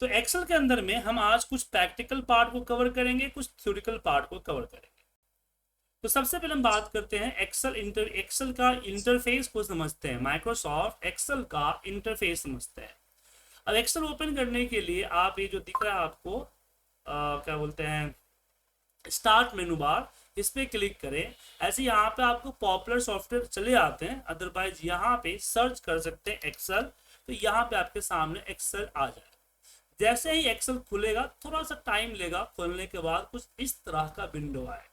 तो एक्सेल के अंदर में हम आज कुछ प्रैक्टिकल पार्ट को कवर करेंगे, कुछ थ्योरेटिकल पार्ट को कवर करेंगे। तो सबसे पहले हम बात करते हैं एक्सेल का इंटरफेस को समझते हैं। माइक्रोसॉफ्ट एक्सेल का इंटरफेस समझते हैं। अब एक्सेल ओपन करने के लिए आप ये जो दिख रहा है आपको क्या बोलते हैं, स्टार्ट मेनू बार, इस पे क्लिक करें। ऐसे यहाँ पे आपको पॉपुलर सॉफ्टवेयर चले आते हैं, अदरवाइज यहाँ पे सर्च कर सकते हैं एक्सेल, तो यहाँ पे आपके सामने एक्सेल आ जाए। जैसे ही एक्सेल खुलेगा, थोड़ा सा टाइम लेगा, खोलने के बाद कुछ इस तरह का विंडो आए,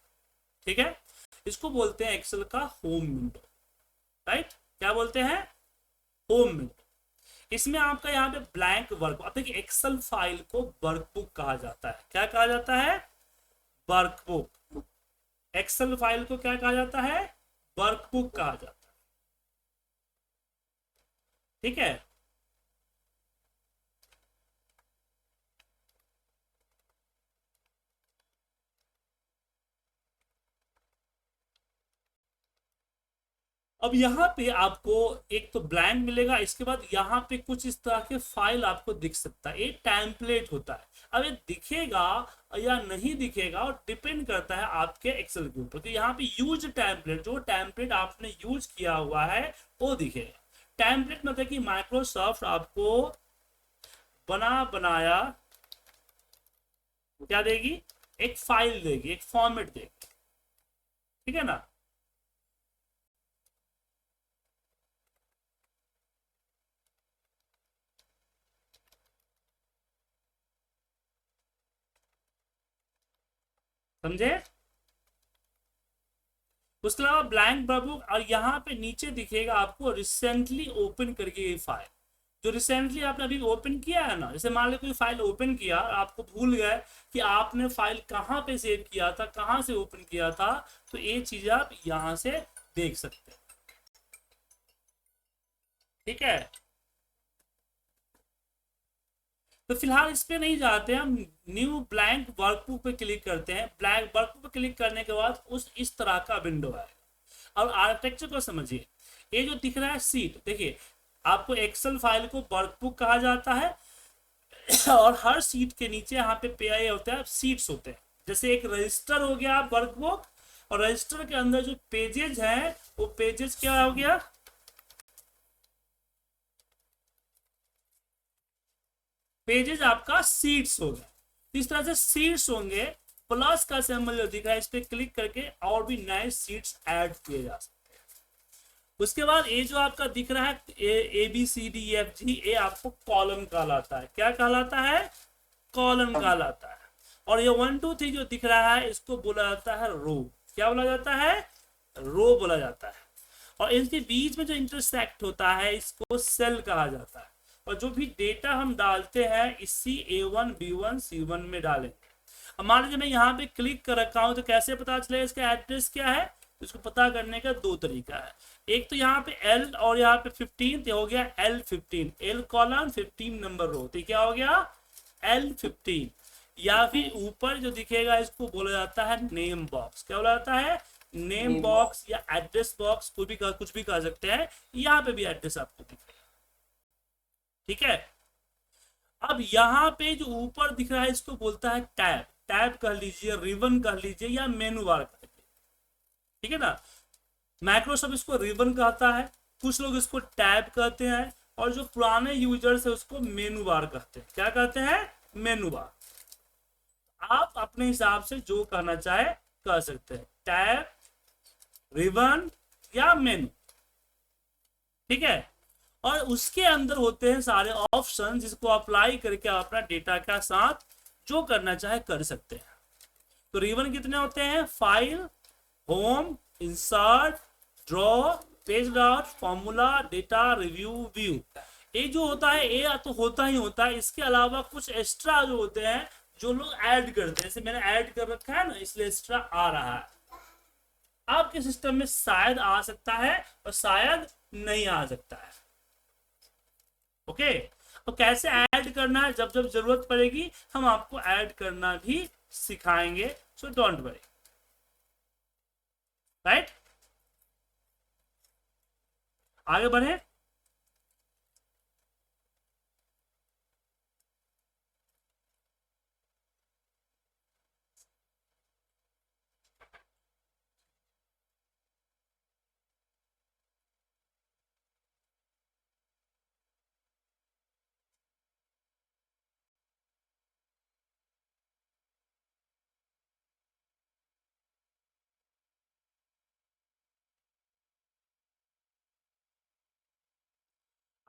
ठीक है। इसको बोलते हैं एक्सेल का होम विंडो, राइट। क्या बोलते हैं? Home window. इसमें आपका यहाँ पे ब्लैंक वर्क, अब देखिए एक्सेल फाइल को वर्कबुक कहा जाता है। क्या कहा जाता है? वर्कबुक। एक्सेल फाइल को क्या कहा जाता है? वर्कबुक कहा जाता है, ठीक है। अब यहाँ पे आपको एक तो ब्लैंक मिलेगा, इसके बाद यहाँ पे कुछ इस तरह के फाइल आपको दिख सकता है, एक टेम्पलेट होता है। अब ये दिखेगा या नहीं दिखेगा और डिपेंड करता है आपके एक्सेल के ऊपर। तो यहाँ पे यूज टेम्पलेट, जो टेम्पलेट आपने यूज किया हुआ है वो दिखेगा। टेम्पलेट मतलब कि माइक्रोसॉफ्ट आपको बना बनाया क्या देगी? एक फाइल देगी, एक फॉर्मेट देगी, ठीक है ना। समझे? उसके अलावा ब्लैंक वर्कबुक, और यहाँ पे नीचे दिखेगा आपको रिसेंटली ओपन करके ये फाइल, जो रिसेंटली आपने अभी ओपन किया है ना। जैसे मान लो कोई फाइल ओपन किया, आपको भूल गए कि आपने फाइल कहाँ पे सेव किया था, कहाँ से ओपन किया था, तो ये चीज आप यहाँ से देख सकते हैं, ठीक है। तो फिलहाल इस पे नहीं जाते हैं, हम न्यू ब्लैंक वर्कबुक पे क्लिक करते हैं। ब्लैंक वर्कबुक पे क्लिक करने के बाद उस इस तरह का विंडो है। और आर्किटेक्चर को समझिए, ये जो दिख रहा है सीट, देखिए आपको एक्सेल फाइल को वर्कबुक कहा जाता है और हर सीट के नीचे यहाँ पे पे होता है, सीट्स होते हैं। जैसे एक रजिस्टर हो गया वर्कबुक, और रजिस्टर के अंदर जो पेजेस हैं वो पेजेस क्या हो गया? पेजेस आपका सीट्स हो गया। इस तरह से सीट्स होंगे, प्लस का सिंबल जो दिख रहा है इस पे क्लिक करके और भी नए सीट्स ऐड किए जा सकते हैं। उसके बाद ये जो आपका दिख रहा है A B C D F G, ये आपको कॉलम कहलाता है। क्या कहलाता है? कॉलम कहलाता है। और ये 1 2 3 जो दिख रहा है इसको बोला जाता है रो। क्या बोला जाता है? रो बोला जाता है। और इनके बीच में जो इंटरसेक्ट होता है इसको सेल कहा जाता है। और जो भी डेटा हम डालते हैं इसी A1 B1 C1 में डालेंगे। अब मान लीजिए मैं यहाँ पे क्लिक कर रखा हूँ, तो कैसे पता चलेगा इसका एड्रेस क्या है? इसको पता करने का दो तरीका है। एक तो यहाँ पे L और यहाँ पे 15, हो गया L15, L कॉलम 15 नंबर रो, तो क्या हो गया? L15। या फिर ऊपर जो दिखेगा इसको बोला जाता है नेम बॉक्स। क्या बोला जाता है? नेम बॉक्स या एड्रेस बॉक्स, कुछ भी कह सकते हैं। यहाँ पे भी एड्रेस आपको दिखेगा, ठीक है। अब यहाँ पे जो ऊपर दिख रहा है इसको बोलता है टैब। टैब कह लीजिए, रिबन कह लीजिए, या मेनू बार कह लीजिए, ठीक है ना। माइक्रोसॉफ्ट इसको रिबन कहता है, कुछ लोग इसको टैब कहते हैं, और जो पुराने यूजर्स है उसको मेनू बार कहते हैं। क्या कहते हैं? मेनू बार। आप अपने हिसाब से जो कहना चाहे कह सकते हैं, टैब, रिबन या मेनू, ठीक है। और उसके अंदर होते हैं सारे ऑप्शन, जिसको अप्लाई करके आप अपना डेटा का साथ जो करना चाहे कर सकते हैं। तो रिबन कितने होते हैं? File, home, insert, draw, page dot, formula, data, review, view. ये जो होता है ये तो होता ही होता है। इसके अलावा कुछ एक्स्ट्रा जो होते हैं जो लोग ऐड करते हैं, जैसे मैंने ऐड कर रखा है ना, इसलिए एक्स्ट्रा आ रहा है। आपके सिस्टम में शायद आ सकता है और शायद नहीं आ सकता है, ओके। तो कैसे ऐड करना है, जब जब जरूरत पड़ेगी हम आपको ऐड करना भी सिखाएंगे, सो डोंट वरी, राइट। आगे बढ़े।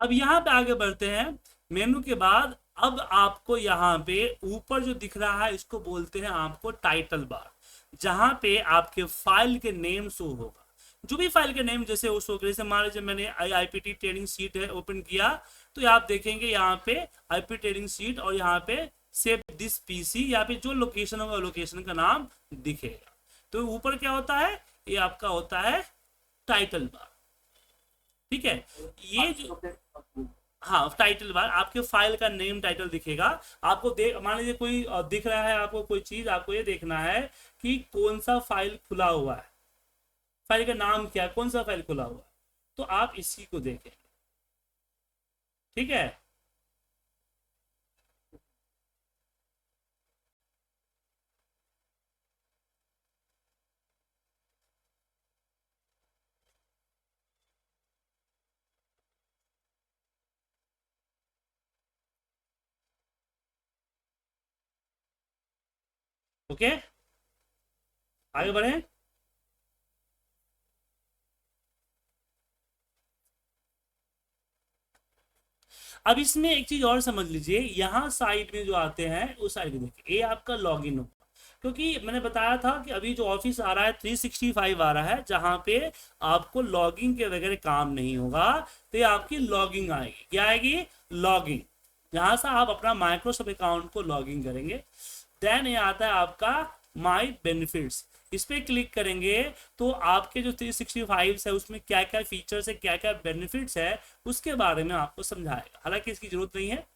अब यहाँ पे आगे बढ़ते हैं। मेनू के बाद अब आपको यहाँ पे ऊपर जो दिख रहा है इसको बोलते हैं आपको टाइटल बार, जहां पे आपके फाइल के नेम शो होगा। जो भी फाइल के नेम जैसे वो शो करे, जैसे मान लीजिए मैंने आईपीटी ट्रेनिंग सीट है ओपन किया, तो आप देखेंगे यहाँ पे आईपी ट्रेनिंग सीट और यहाँ पे सेव दिस पीसी, यहाँ पे जो लोकेशन होगा लोकेशन का नाम दिखेगा। तो ऊपर क्या होता है, ये आपका होता है टाइटल बार। ठीक है, ये जो, हाँ टाइटल बार आपके फाइल का नेम टाइटल दिखेगा। आपको देख, मान लीजिए कोई दिख रहा है आपको कोई चीज, आपको ये देखना है कि कौन सा फाइल खुला हुआ है, फाइल का नाम क्या है, कौन सा फाइल खुला हुआ है, तो आप इसी को देखें। ठीक है, ओके आगे बढ़े। अब इसमें एक चीज और समझ लीजिए, यहाँ साइड में जो आते हैं उस साइड में देखिए, ये आपका लॉगिन होगा। क्योंकि मैंने बताया था कि अभी जो ऑफिस आ रहा है 365 आ रहा है, जहां पे आपको लॉगिंग के वगैरह काम नहीं होगा, तो ये आपकी लॉगिंग आएगी। क्या आएगी, लॉगिंग। जहां से आप अपना माइक्रोसॉफ्ट अकाउंट को लॉगिन करेंगे। देन ये आता है आपका माई बेनिफिट्स, इस पे क्लिक करेंगे तो आपके जो 365 है उसमें क्या क्या फीचर्स है, क्या क्या बेनिफिट्स है, उसके बारे में आपको समझाएगा। हालांकि इसकी जरूरत नहीं है।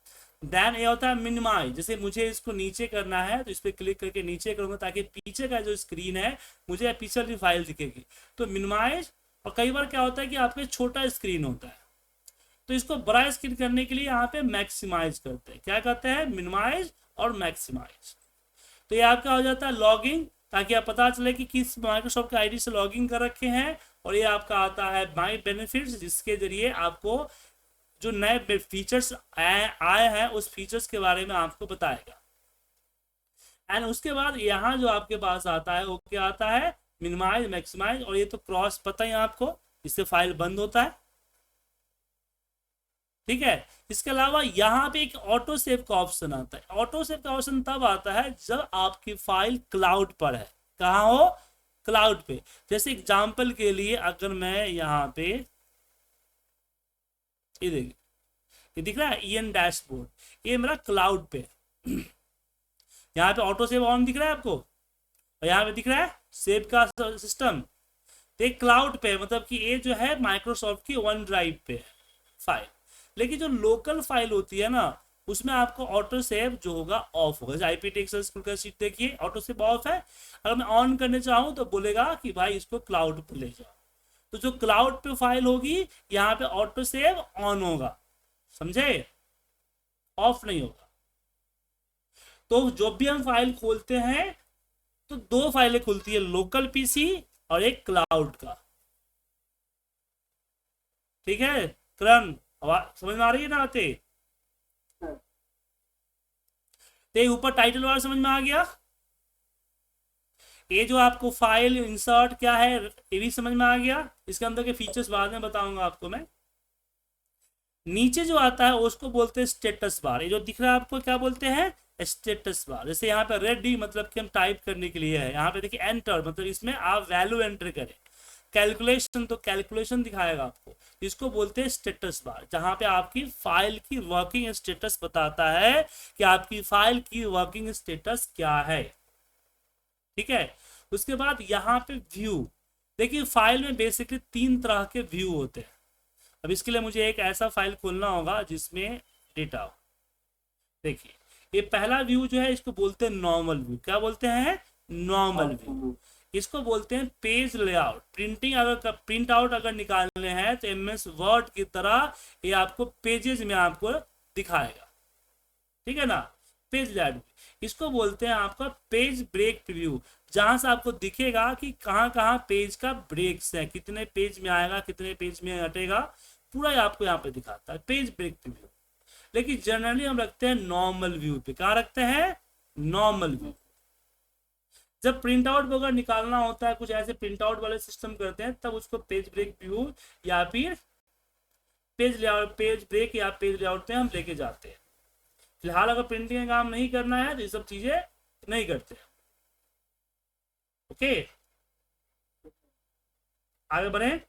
देन ये होता है मिनिमाइज, जैसे मुझे इसको नीचे करना है तो इस पर क्लिक करके नीचे करूंगा ताकि पीछे का जो स्क्रीन है मुझे पीछे वाली फाइल दिखेगी, तो मिनिमाइज। और कई बार क्या होता है कि आपके छोटा स्क्रीन होता है, तो इसको बड़ा स्क्रीन करने के लिए यहाँ पे मैक्सिमाइज करते हैं। क्या करते हैं, मिनिमाइज और मैक्सिमाइज। तो ये आपका हो जाता है लॉगिंग, ताकि आप पता चले कि किस माइक्रोसॉफ्ट के आईडी से लॉगिन कर रखे हैं। और ये आपका आता है माई बेनिफिट्स, जिसके जरिए आपको जो नए फीचर्स आए हैं उस फीचर्स के बारे में आपको बताएगा। एंड उसके बाद यहाँ जो आपके पास आता है वो क्या आता है, मिनिमाइज, मैक्सिमाइज। और ये तो क्रॉस पता है आपको, इससे फाइल बंद होता है। ठीक है, इसके अलावा यहाँ पे एक ऑटो सेव का ऑप्शन आता है। ऑटो सेव का ऑप्शन तब आता है जब आपकी फाइल क्लाउड पर है। कहाँ हो, क्लाउड पे। जैसे एग्जांपल के लिए अगर मैं यहाँ पे, ये देखिए, ये दिख रहा है ईएन डैशबोर्ड, ये मेरा क्लाउड पे यहाँ पे ऑटो सेव ऑन दिख रहा है आपको, और यहाँ पे दिख रहा है सेव का सिस्टम। तो क्लाउड पे मतलब कि ये जो है माइक्रोसॉफ्ट की वन ड्राइव पे है फाइल। लेकिन जो लोकल फाइल होती है ना, उसमें आपको ऑटो सेव जो होगा ऑफ होगा। जैसे आईपीटी एक्सेल स्कूल का सीट देखिए, ऑटो सेव ऑफ है। अगर मैं ऑन करने चाहूँ तो बोलेगा कि भाई इसको क्लाउड पे ले जाओ। तो जो क्लाउड पे फाइल होगी यहाँ पे ऑटो सेव ऑन होगा, समझे, ऑफ नहीं होगा। तो जब भी हम फाइल खोलते हैं तो दो फाइलें खुलती है, लोकल पीसी और एक क्लाउड का। ठीक है करण, आवाज समझ में आ रही है ना आते, तो ऊपर टाइटल वाला समझ में आ गया। ये जो आपको फाइल इंसर्ट क्या है ये भी समझ में आ गया। इसके अंदर के फीचर्स बाद में बताऊंगा आपको मैं। नीचे जो आता है उसको बोलते हैं स्टेटस बार। ये जो दिख रहा है आपको क्या बोलते हैं, स्टेटस बार। जैसे यहाँ पे रेडी मतलब कि हम टाइप करने के लिए है, यहाँ पे देखिए एंटर मतलब इसमें आप वैल्यू एंटर करें। कैलकुलेशन तो कैलकुलेशन दिखाएगा आपको, इसको बोलते हैं स्टेटस बार, जहां पे आपकी फाइल की वर्किंग स्टेटस बताता है कि आपकी फाइल की वर्किंग स्टेटस क्या है। ठीक है, उसके बाद यहाँ पे व्यू, देखिए फाइल में बेसिकली 3 तरह के व्यू होते हैं। अब इसके लिए मुझे एक ऐसा फाइल खोलना होगा जिसमें डेटा हो। देखिए ये पहला व्यू जो है इसको बोलते हैं नॉर्मल व्यू। क्या बोलते हैं, नॉर्मल व्यू। इसको बोलते हैं पेज लेआउट। प्रिंटिंग अगर प्रिंट आउट अगर निकालने हैं तो एमएस वर्ड की तरह ये आपको पेजेस में आपको दिखाएगा। ठीक है ना, पेज लेआउट। इसको बोलते हैं आपका पेज ब्रेक प्रीव्यू, जहां से आपको दिखेगा कि कहाँ कहाँ पेज का ब्रेक्स है, कितने पेज में आएगा कितने पेज में हटेगा, पूरा आपको यहाँ पे दिखाता है पेज ब्रेक प्रीव्यू। लेकिन जनरली हम रखते हैं नॉर्मल व्यू पे। कहाँ रखते हैं, नॉर्मल व्यू। जब प्रिंट आउट वगैरह निकालना होता है, कुछ ऐसे प्रिंट आउट वाले सिस्टम करते हैं, तब उसको पेज ब्रेक व्यू या फिर पेज लेआउट, पेज ब्रेक या पेज लेआउट पे हम लेके जाते हैं। फिलहाल अगर प्रिंटिंग का काम नहीं करना है तो ये सब चीजें नहीं करते। ओके, आगे बढ़े।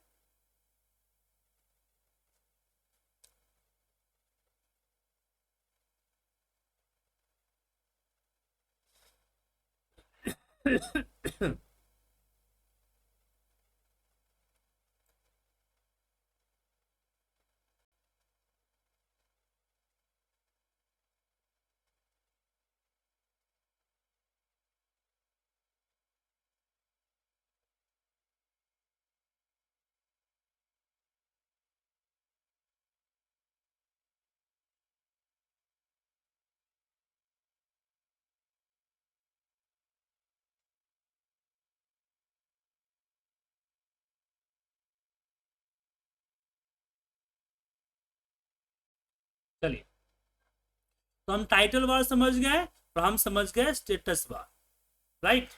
चलिए, तो हम टाइटल बार समझ गए और हम समझ गए स्टेटस बार, राइट।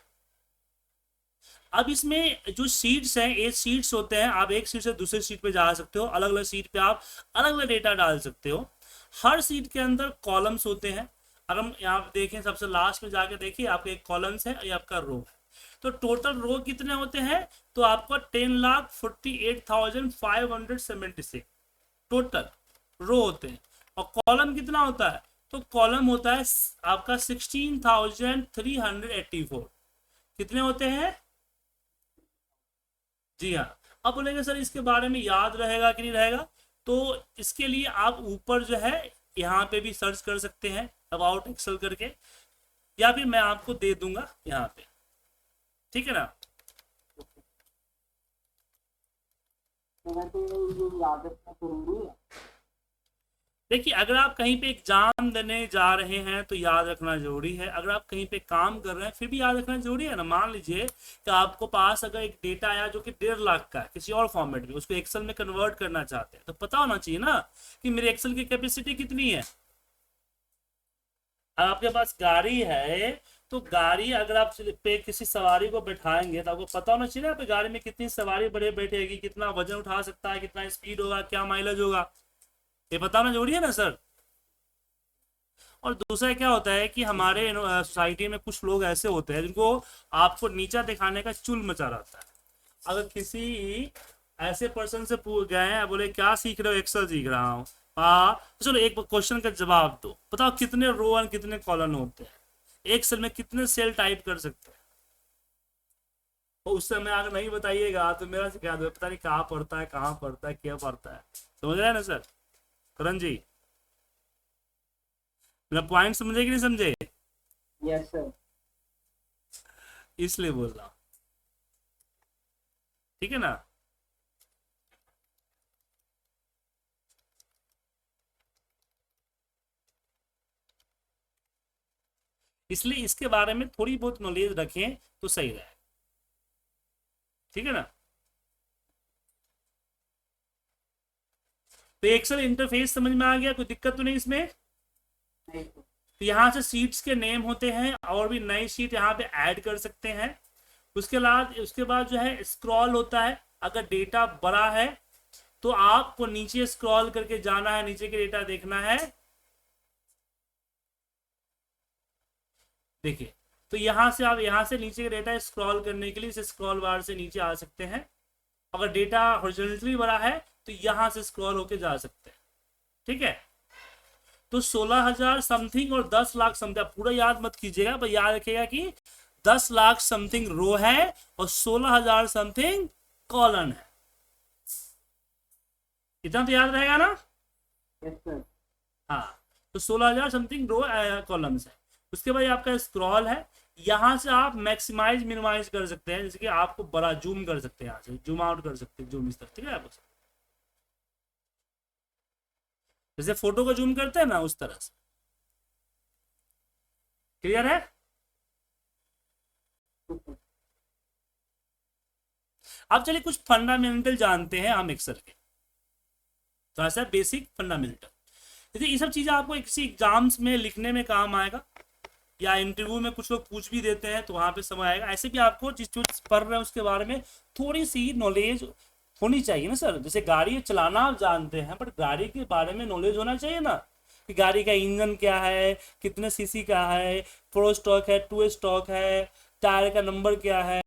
अब इसमें जो शीट्स हैं, ये शीट्स होते हैं, आप एक शीट से दूसरे शीट पे जा सकते हो, अलग अलग शीट पे आप अलग अलग डेटा डाल सकते हो। हर शीट के अंदर कॉलम्स होते हैं। अगर हम यहाँ पे देखें, सबसे लास्ट में जाके देखिए, आपके एक कॉलम्स है, ये आपका रो है। तो टोटल रो कितने होते हैं, तो आपका 10,48,576 टोटल रो होते हैं। और कॉलम कितना होता है, तो कॉलम होता है आपका 16,384। कितने होते हैं, जी हाँ। अब बोलेंगे सर इसके बारे में याद रहेगा कि नहीं रहेगा, तो इसके लिए आप ऊपर जो है यहाँ पे भी सर्च कर सकते हैं अबाउट एक्सेल करके, या फिर मैं आपको दे दूंगा यहाँ पे, ठीक है ना। देखिए, अगर आप कहीं पे एग्जाम देने जा रहे हैं तो याद रखना जरूरी है। अगर आप कहीं पे काम कर रहे हैं फिर भी याद रखना जरूरी है ना। मान लीजिए कि आपको पास अगर एक डेटा आया जो कि 1.5 लाख का है किसी और फॉर्मेट में, उसको एक्सेल में कन्वर्ट करना चाहते हैं, तो पता होना चाहिए ना कि मेरे एक्सेल की कैपेसिटी कितनी है। अब आपके पास गाड़ी है, तो गाड़ी अगर आप पे किसी सवारी को बैठाएंगे तो आपको पता होना चाहिए ना आपकी गाड़ी में कितनी सवारी बड़े बैठेगी, कितना वजन उठा सकता है, कितना स्पीड होगा, क्या माइलेज होगा, ये बताना जरूरी है ना सर। और दूसरा क्या होता है कि हमारे सोसाइटी में कुछ लोग ऐसे होते हैं जिनको आपको नीचा दिखाने का चुल मचा रहता है। अगर किसी ऐसे पर्सन से पूछ गए हैं, बोले क्या सीख रहे हो, एक्सेल सीख रहा हूँ, हाँ तो चलो एक क्वेश्चन का जवाब दो, बताओ कितने रो और कितने कॉलम होते हैं, एक सेल में कितने सेल टाइप कर सकते हैं। तो उस समय अगर नहीं बताइएगा तो मेरा से क्या पता नहीं कहाँ पढ़ता है, कहाँ पढ़ता है, क्या पढ़ता है। समझ रहे हैं ना सर करण जी, मेरा पॉइंट समझे कि नहीं समझे। Yes sir. इसलिए बोल रहा हूँ, ठीक है ना। इसलिए इसके बारे में थोड़ी बहुत नॉलेज रखें तो सही रहे, ठीक है ना। तो एक्सेल इंटरफेस समझ में आ गया, कोई दिक्कत तो नहीं इसमें। तो यहाँ से शीट्स के नेम होते हैं और भी नई शीट यहाँ पे ऐड कर सकते हैं। उसके बाद जो है स्क्रॉल होता है। अगर डेटा बड़ा है तो आपको नीचे स्क्रॉल करके जाना है, नीचे के डेटा देखना है। देखिए, तो यहाँ से आप यहाँ से नीचे के डेटा स्क्रॉल करने के लिए इस स्क्रॉल बार से नीचे आ सकते हैं। अगर डेटा हॉरिजॉन्टली बड़ा है तो यहाँ से स्क्रॉल होके जा सकते हैं, ठीक है। तो 16,000 समथिंग और 10 लाख समथिंग, पूरा याद मत कीजिएगा, पर याद रखिएगा कि 10 लाख समथिंग रो है और 16,000 समथिंग कॉलम है। इतना तो याद रहेगा ना। Yes sir. हाँ, तो 16,000 समथिंग रो कॉलम्स है। उसके बाद आपका स्क्रॉल है, यहाँ से आप मैक्सिमाइज मिनिमाइज कर सकते हैं, जैसे कि आपको बड़ा जूम कर सकते हैं, यहाँ से जूम आउट कर सकते हैं, जूम इस तरह, ठीक है। आप जैसे फोटो को जूम करते हैं ना उस तरह से, क्लियर है। अब चलिए कुछ फंडामेंटल जानते हैं हम एक्सेल के, तो ऐसा बेसिक फंडामेंटल। जैसे ये सब चीजें आपको किसी एग्जाम्स में लिखने में काम आएगा, या इंटरव्यू में कुछ लोग पूछ भी देते हैं तो वहां पे समझ आएगा। ऐसे भी आपको जिस चीज पढ़ रहे हैं उसके बारे में थोड़ी सी नॉलेज होनी चाहिए ना सर। जैसे गाड़ी चलाना आप जानते हैं, बट गाड़ी के बारे में नॉलेज होना चाहिए ना, कि गाड़ी का इंजन क्या है, कितने सीसी का है, 4 स्टॉक है, 2 स्टॉक है, टायर का नंबर क्या है,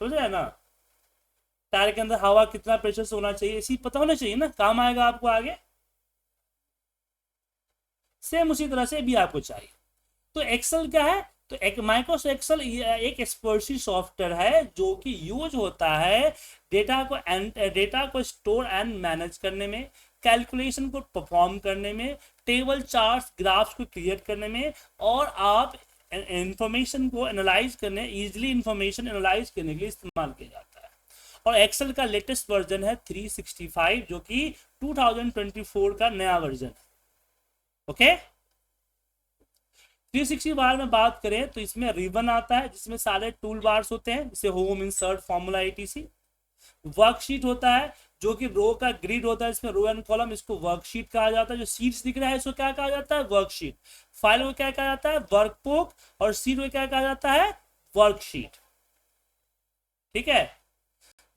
समझ रहे हैं ना, टायर के अंदर हवा कितना प्रेशर से होना चाहिए, इसी पता होना चाहिए ना, काम आएगा आपको आगे। सेम उसी तरह से भी आपको चाहिए। तो एक्सेल क्या है, तो एक माइक्रोसॉफ्ट एक्सेल एक स्प्रेडशीट सॉफ्टवेयर है जो कि यूज होता है डेटा को स्टोर एंड मैनेज करने में, कैलकुलेशन को परफॉर्म करने में, टेबल चार्ट्स ग्राफ्स को क्रिएट करने में, और आप इंफॉर्मेशन को एनालाइज करने, इजीली इंफॉर्मेशन एनालाइज करने के लिए इस्तेमाल किया जाता है। और एक्सेल का लेटेस्ट वर्जन है 365, जो कि 2024 का नया वर्जन है। ओके 360 बार में बात करें तो इसमें रिबन आता है जिसमें सारे टूल बार्स होते हैं, जैसे home, insert, formula, etc। Worksheet होता है जो कि रो का ग्रिड होता है, इसमें रो एंड कॉलम, इसको वर्कशीट कहा जाता है। जो शीट्स दिख रहा है इसको क्या कहा जाता है, वर्कशीट। फाइल को क्या कहा जाता है, वर्कबुक। और शीट को क्या कहा जाता है, वर्कशीट। ठीक है।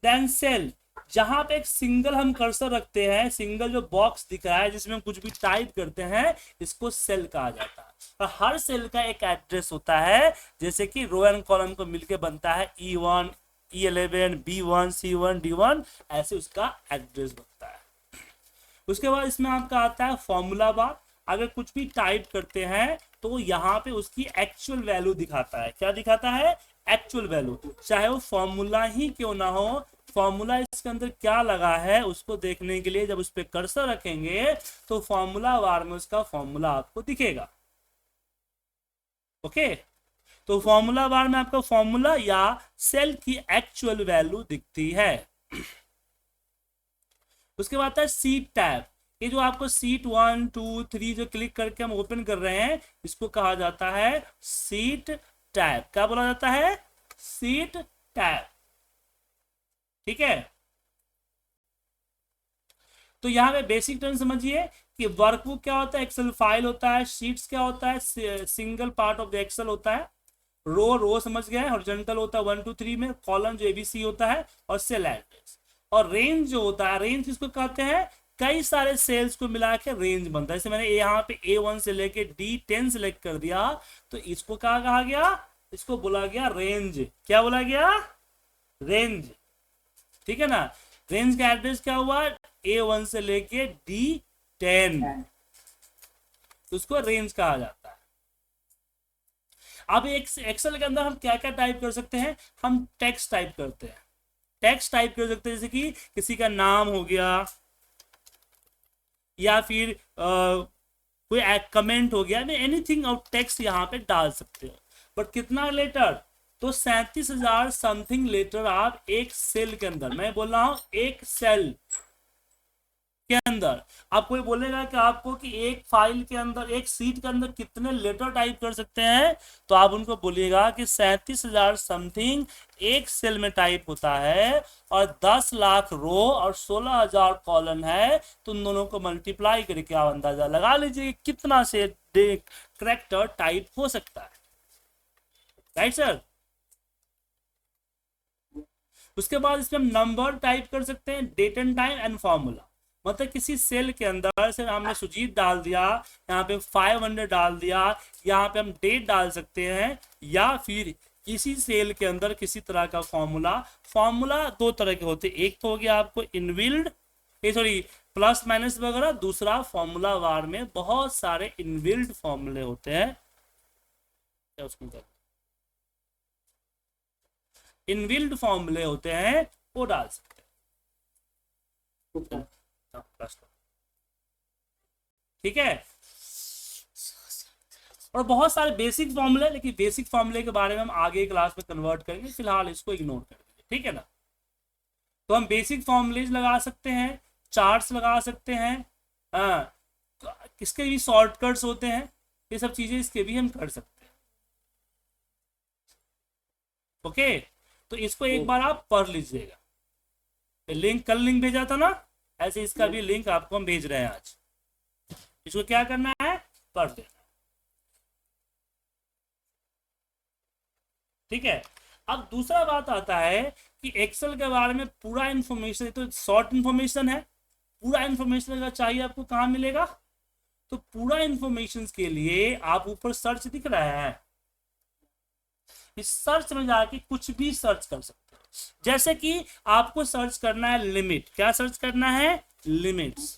देन सेल, जहां पे एक सिंगल हम कर्सर रखते हैं, सिंगल जो बॉक्स दिख रहा है जिसमें हम कुछ भी टाइप करते हैं, इसको सेल कहा जाता है। और हर सेल का एक एड्रेस होता है, जैसे कि रो एंड कॉलम को मिलके बनता है E1, E11, B1, C1, D1, ऐसे उसका एड्रेस बनता है। उसके बाद इसमें आपका आता है फॉर्मूला बार। अगर कुछ भी टाइप करते हैं तो यहाँ पे उसकी एक्चुअल वैल्यू दिखाता है। क्या दिखाता है, एक्चुअल वैल्यू, चाहे वो फॉर्मूला ही क्यों ना हो। फॉर्मूला इसके अंदर क्या लगा है उसको देखने के लिए जब उस पर कर्सर रखेंगे तो फॉर्मूला बार में उसका फॉर्मूला आपको दिखेगा। ओके तो फॉर्मूला बार में आपका फॉर्मूला या सेल की एक्चुअल वैल्यू दिखती है। उसके बाद आता है सीट टैब। ये जो आपको सीट 1, 2, 3 जो क्लिक करके हम ओपन कर रहे हैं, इसको कहा जाता है सीट टैब। क्या बोला जाता है, सीट टैब। ठीक है। तो यहाँ पे बेसिक टर्म समझिए कि वर्कबुक क्या होता है, एक्सेल फाइल होता है। शीट्स क्या होता है, single part of the Excel होता है। रो समझ गए, हॉरिजॉन्टल होता है 1 2 3 में। कॉलम जो ABC होता है, और सेल एड्रेस। और रेंज जो होता है, रेंज किसको कहते हैं, कई सारे सेल्स को मिला के रेंज बनता है। जैसे मैंने यहाँ पे A1 से लेके D10 सेलेक्ट कर दिया, तो इसको क्या कहा गया, इसको बोला गया रेंज। क्या बोला गया, रेंज। ठीक है ना। रेंज का एड्रेस क्या हुआ, A1 से लेके D10, तो उसको रेंज कहा जाता है। अब एक एक्सेल के अंदर हम क्या क्या टाइप कर सकते हैं, हम टेक्स्ट टाइप करते हैं। टेक्स्ट टाइप कर सकते हैं, जैसे कि किसी का नाम हो गया, या फिर कोई कमेंट हो गया, एनीथिंग ऑफ टेक्स्ट यहाँ पे डाल सकते हो। बट कितना लेटर, तो 37,000 समथिंग लेटर आप एक सेल के अंदर, मैं बोल रहा हूं एक सेल के अंदर। आप कोई बोलेगा कि आपको कि एक फाइल के अंदर, एक सीट के अंदर कितने लेटर टाइप कर सकते हैं, तो आप उनको बोलिएगा कि 37,000 समथिंग एक सेल में टाइप होता है, और 10 लाख रो और 16,000 कॉलम है। तो उन दोनों को मल्टीप्लाई करके आप अंदाजा लगा लीजिए कितना से कैरेक्टर टाइप हो सकता है। Right sir. उसके बाद इसमें हम नंबर टाइप कर सकते हैं, date and time and formula. मतलब किसी सेल के अंदर से हमने सुजीत डाल दिया, यहाँ पे 500 डाल दिया, यहाँ पे हम डेट डाल सकते हैं, या फिर किसी सेल के अंदर किसी तरह का फॉर्मूला दो तरह के होते हैं। एक तो हो गया आपको इनबिल्ड, सॉरी प्लस माइनस वगैरह। दूसरा फॉर्मूला बार में बहुत सारे इनबिल्ड फॉर्मूले होते हैं, इनबिल्ड फॉर्मूले होते हैं, वो डाल सकते हैं। ठीक है। और बहुत सारे बेसिक फॉर्मूले, लेकिन बेसिक फॉर्मूले के बारे में हम आगे क्लास में कन्वर्ट करेंगे, फिलहाल इसको इग्नोर कर दीजिए। ठीक है ना। तो हम बेसिक फॉर्मूलेज लगा सकते हैं, चार्ट्स लगा सकते हैं, तो इसके भी शॉर्टकट्स होते हैं, ये सब चीजें इसके भी हम कर सकते हैं। ओके तो इसको एक बार आप पढ़ लीजिएगा। लिंक कल लिंक भेजा था ना, ऐसे इसका भी लिंक आपको हम भेज रहे हैं आज। इसको क्या करना है, पढ़ देना। ठीक है। अब दूसरा बात आता है कि एक्सेल के बारे में पूरा इंफॉर्मेशन, तो शॉर्ट इंफॉर्मेशन है, पूरा इंफॉर्मेशन अगर चाहिए आपको कहाँ मिलेगा, तो पूरा इंफॉर्मेशन के लिए आप ऊपर सर्च दिख रहा है, इस सर्च में जाके कुछ भी सर्च कर सकते हो। जैसे कि आपको सर्च करना है लिमिट, क्या सर्च करना है, लिमिट्स,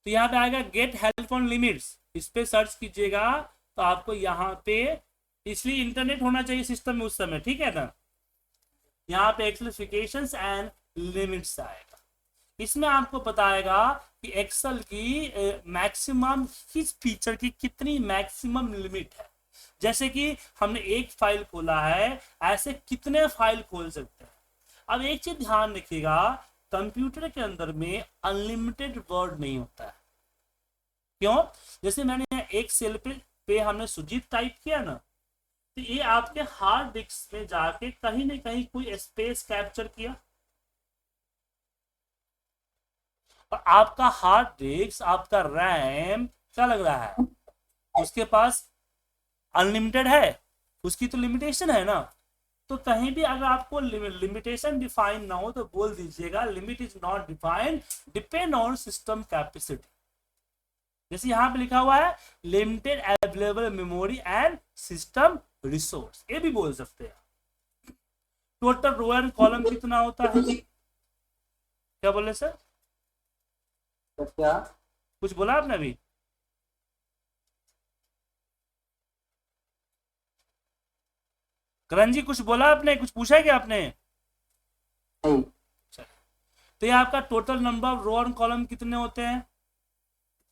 तो यहाँ पे आएगा गेट हेल्प ऑन लिमिट्स, इस पे सर्च कीजिएगा तो आपको यहाँ पे, इसलिए इंटरनेट होना चाहिए सिस्टम में उस समय, ठीक है ना। यहाँ पे एक्सेलिफिकेशंस एंड लिमिट्स आएगा, इसमें आपको बताएगा कि एक्सेल की मैक्सिमम किस फीचर की कितनी मैक्सिमम लिमिट है। जैसे कि हमने एक फाइल खोला है, ऐसे कितने फाइल खोल सकते हैं। अब एक चीज ध्यान रखिएगा, कंप्यूटर के अंदर में अनलिमिटेड वर्ड नहीं होता है। क्यों? जैसे मैंने एक सेल पे हमने सुजीत टाइप किया ना, तो ये आपके हार्ड डिस्क में जाके कहीं ना कहीं कोई स्पेस कैप्चर किया, और आपका हार्ड डिस्क, आपका रैम क्या लग रहा है, उसके पास अनलिमिटेड है, उसकी तो लिमिटेशन है ना। तो कहीं भी अगर आपको लिमिटेशन डिफाइन ना हो तो बोल दीजिएगा limit is not defined, depend on system capacity. जैसे यहाँ पे लिखा हुआ है limited available memory and system resource, ये भी बोल सकते हैं। टोटल रो एंड कॉलम कितना होता है, क्या बोले सर, तो क्या कुछ बोला आपने अभी, करण जी कुछ बोला आपने, कुछ पूछा क्या आपने। नहीं, तो ये आपका total number of row and column कितने होते हैं,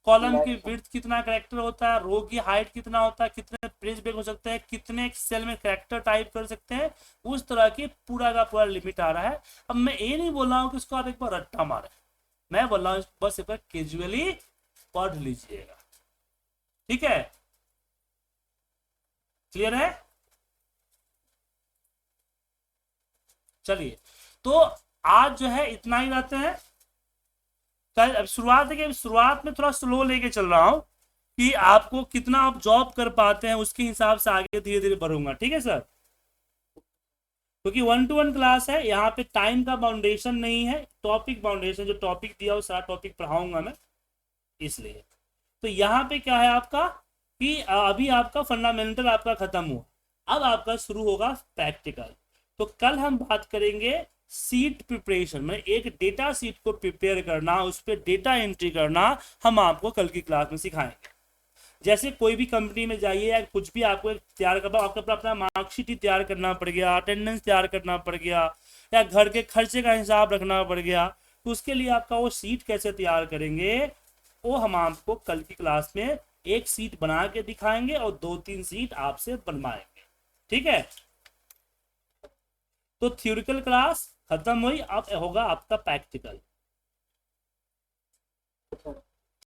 कॉलम की विड्थ कितना कैरेक्टर होता है, रो की हाइट कितना होता है, कितने पेज ब्रेक हो सकते हैं, कितने सेल में कैरेक्टर टाइप कर सकते हैं, उस तरह की पूरा का पूरा लिमिट आ रहा है। अब मैं ये नहीं बोल रहा हूँ कि इसको आप एक बार रट्टा मारे, मैं बोल रहा हूँ बस एक बार कैजुअली पढ़ लीजिएगा, ठीक है, क्लियर है। चलिए, तो आज जो है इतना ही रहते हैं। कल अब शुरुआत है कि शुरुआत में थोड़ा स्लो लेके चल रहा हूं कि आपको कितना आप जॉब कर पाते हैं उसके हिसाब से आगे धीरे धीरे बढ़ूंगा, ठीक है सर। क्योंकि 1-to-1 क्लास है, यहाँ पे टाइम का बाउंडेशन नहीं है, टॉपिक बाउंडेशन, जो टॉपिक दिया वो सारा टॉपिक पढ़ाऊंगा मैं, इसलिए। तो यहाँ पे क्या है आपका कि अभी आपका फंडामेंटल आपका खत्म हुआ, अब आपका शुरू होगा प्रैक्टिकल। तो कल हम बात करेंगे सीट प्रिपरेशन में, एक डेटा सीट को प्रिपेयर करना, उस पर डेटा एंट्री करना, हम आपको कल की क्लास में सिखाएंगे। जैसे कोई भी कंपनी में जाइए या कुछ भी आपको तैयार करना, आपको अपना मार्कशीट ही तैयार करना पड़ गया, अटेंडेंस तैयार करना पड़ गया, या घर के खर्चे का हिसाब रखना पड़ गया, तो उसके लिए आपका वो सीट कैसे तैयार करेंगे वो हम आपको कल की क्लास में एक सीट बना के दिखाएंगे और 2-3 सीट आपसे बनवाएंगे, ठीक है। तो थ्योरिटिकल क्लास खत्म हुई, अब होगा आपका प्रैक्टिकल।